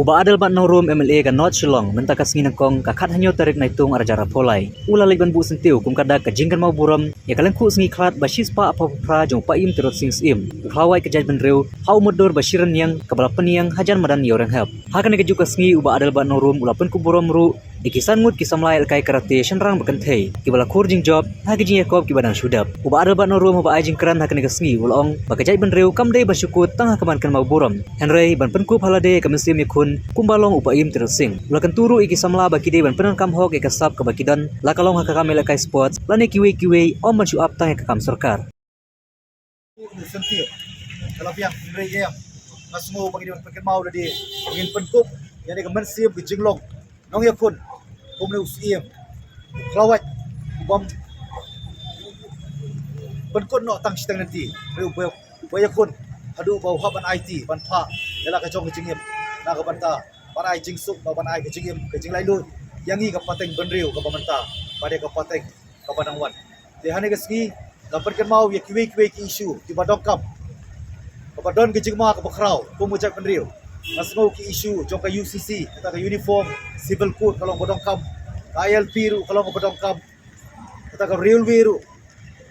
Uba adal bat room MLA kan North Shillong mentakas nginangkong kakat hanyo tarik naitung arjara polai. Ula legban bu sentiu kum kada kajingkan mau buram ya kalen ku sengi klat basis pa apa pra jong pa im terot sing im. Uklawai kejaj benreu hau mudur bashiran yang kebala peniang hajan madan yorang hab. Hakan ke juga sengi uba adal bat room ulapan ku buram ru dikisan ngut kisam lai kai karate shanrang bekentei kibala kurjing job hagijing yakob kibadan sudap. Uba adal bat room uba ajing keran hakan ke sengi ulong bakajaj benreu kam dei basyukut tang hakaman kan mau buram. Henry ban penku halade kamesim yakun kumbalong upaim terusing ulakan turu iki samla baki de ban penan kam hok ekasap ke bakidan lakalong hakakam elai sports lane kiwe om mencu up tang ekakam sarkar sentir kalau yang mereka masmo bagi dia pakai mau dia ingin penkup yang dia mensiap ke jinglong nong yakun kumne usiem kelawat bom penkut no tang sitang nanti bayakun adu bau haban IT ban pha yala ka jong jingim na ka banta para jing suk ba ban ai ka jingim ka jing lai lu yangi ka pateng benriu ka bamanta pada ka pateng ka panangwan de hane ka ski ka perken mau ya kiwe ki issue ti badong kam ka badon ka jing ma ka bakrau ko mo jak benriu nasmo ki issue jong ka UCC ka uniform civil code kalong badong kam ILP ru kalong ka badong kam ka railway ru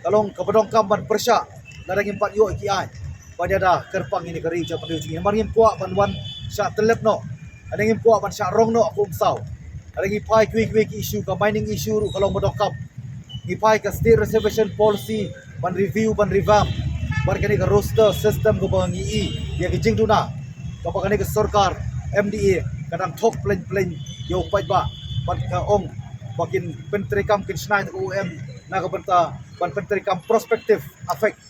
kalong ka badong kam ban persya larang 4 yo ki ai pada dah kerpang ini kari ucap pada ujung. Mari puak banwan syak telep no. Ada yang puak ban syak rong no aku umsau. Ada yang pai ki isu ka mining isu ru kalau modokap. Ngipai ka state reservation policy ban review ban revamp. Bar kani ka roster system ko bang ii dia kijing tuna. Kapag kani ka sarkar MDA kadang tok plan yo pai ba ban ka ong bakin pentrikam kin snai ko UM na ka banta ban pentrikam prospective affect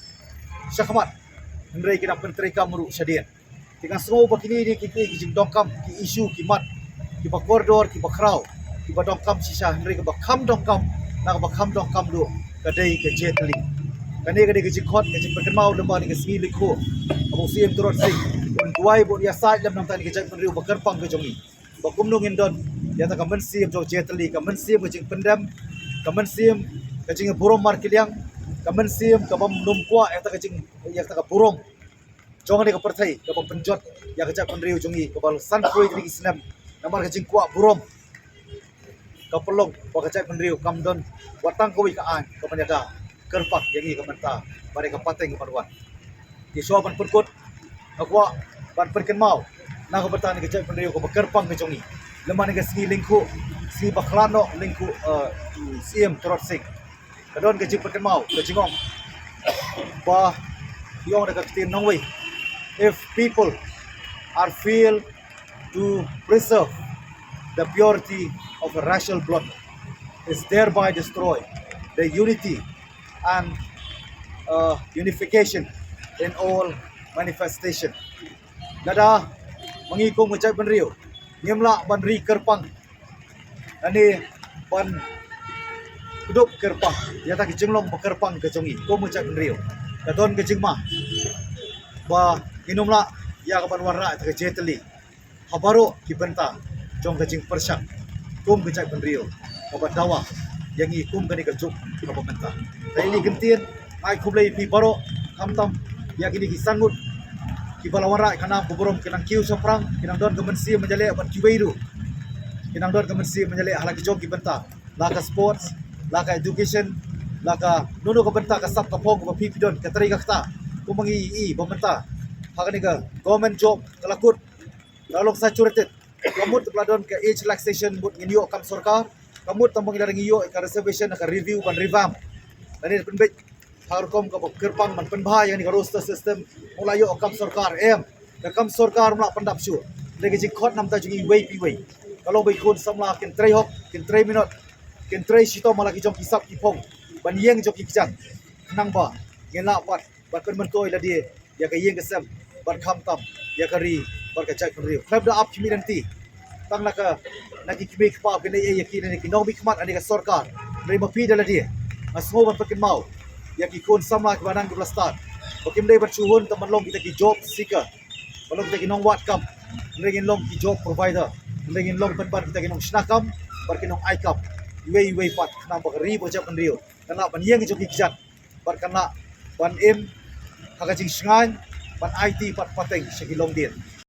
syakmat Henry kena penterika meruk syadian. Dengan semua begini ni kita kijing dongkam ki isu ki mat ki ba koridor ki ba krau ki ba dongkam sisa Henry ke ba kham dongkam na ba kham dongkam do kadai ke jetli. Kani kadai kijing khot kijing perkenmau lemba ni ke sgi likho. Abu sim turut sing. Un duai bo dia side lam nang tani kijang penriu ba kerpang ke jongi. Ba kumnung indon ya ta kamen sim jo jetli kamen sim kijing pendam kamen sim kijing burom markiliang kamen sim kabam numkwa eta kacing yak taka burong jongan ni kapertai kabam penjot ya kacak penriu jongi kabal sanfrui di islam namar kacing kwa burom kapelong ba kacak penriu kamdon watang kowi kaan kamanyaga kerpak yangi kamenta bare kapateng kaparwan di soban perkut akwa ban perken mau na kapertan kacak penriu ka kerpang ke jongi leman ke sgi lingku si baklano lingku sim trot sing kadon ke jipet mau ke jingong ba yong da katin nong way if people are feel to preserve the purity of a racial blood is thereby destroy the unity and unification in all manifestation nada mengikung ngejai benriu ngimla banri kerpang ani ban keduk kerpang ya tak jenglong bekerpang ke jongi ko mucak rio kadon ke jingma ba inumla ya ka banwarra ta ke jetli habaro ki benta jong ke jing persyak kum ke jak rio ka dawa yang i kum ke juk ka benta daili gentien ai kublai pi baro kamtam ya kini ki sangut ki balawara kana buburom kinang kiu soprang kinang don ke mensi menjale ban kiweiru kinang don ke mensi menjale halaki jong ki benta laka sports laka education laka nuno ka benta ka sap ka pong ka pipidon ka tari ka kta kumangi i bamenta hakani ka government job kalakut lalong saturated kamut pladon ka age relaxation but nginyo kam sarkar kamut tambang ilarang iyo ka reservation ka review ban revamp dani penbet harkom ka kerpang man penbah yang ni ka roster system mulayo kam sarkar ka kam sarkar mula pandap syu lagi jikot nam ta jungi way pi way kalau bai kun samla kin trai hok kin trai minut kin trai sito malaki jong kisap kipong ban yeng jong kikjang nang ba ngela pat ban pen mentoi la dia ya ka yeng kesem ban kham tam ya kari ban ka chai penriu klab da up community tang naka naki kibe kpa bin ai yakin ni kinong bi khmat ani ka sarkar nei mapi dala dia asmo ban pakin mau ya ki kun sama ka banang dula start bakim dei ban chuhun taman long kita ki job seeker balong kita kinong wat kam ngin long ki job provider ngin long pen ban kita kinong snakam bar kinong aikap way pat kana bagari bocap penriu kana ban yeng joki kijat bar kana ban im hakajing sngan ban IT pat pateng sigilong din